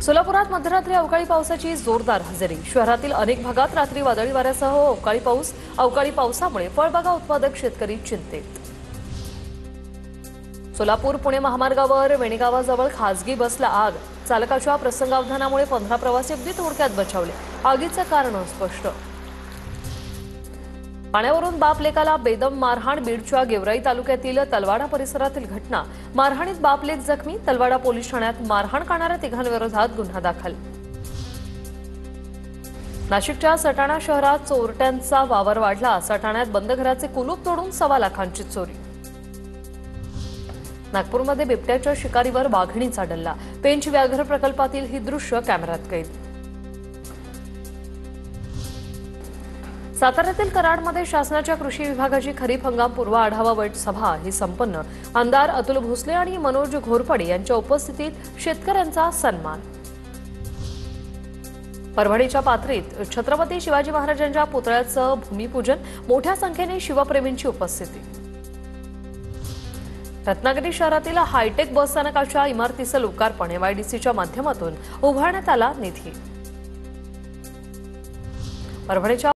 सोलापुरात मध्यरात्री अवकाळी पावसाची जोरदार हजेरी। शहरातील अनेक भागात रात्री वादळी वाऱ्यासह अवकाळी पावसामुळे फळबागा उत्पादक शेतकरी चिंतेत। सोलापूर पुणे महामार्गावर वेणीगावाजवळ खासगी बसला आग। चालकाच्या प्रसंगावधानामुळे 15 प्रवासी अगदी थोडक्यात बचावले। आगीचे कारण स्पष्ट। पाण्यावरून बाप लेकाला बेदम मारहाण। बीडच्या गेवराई तालुक्यातील तलवाडा परिसरातील घटना। मारहाणीत बाप लेक जखमी। तलवाडा पोलीस ठाण्यात मारहाण करणाऱ्या तिघांविरोधात गुन्हा दाखल। नाशिकच्या सटाणा शहरात चोरट्यांचा वावर वाढला। सटाण्यात बंद घराचे कुलूप तोडून 1.25 लाखांची चोरी। नागपूरमध्ये बिबट्याच्या शिकारीवर वाघिणीचा डल्ला। पेंच व्याघ्र प्रकल्पातील ही दृश्य कॅमेऱ्यात कैद। साताऱ्यातील कराडमध्ये शासनाच्या कृषी विभागाची खरीप हंगाम पूर्व आढावा गट सभा ही संपन्न। आमदार अतुल भोसले आणि मनोज घोरपडे यांच्या उपस्थितीत शेतकऱ्यांचा सन्मान। परभणीच्या पाथरीत छत्रपती शिवाजी महाराजांच्या पुतळ्याचं भूमिपूजन। मोठ्या संख्येने शिवप्रेमींची उपस्थिती। रत्नागिरी शहरातील हायटेक बस स्थानकाच्या इमारतीचं लोकार्पण। एमआयडीसीच्या माध्यमातून उभारण्यात आला निधी। परभणीच्या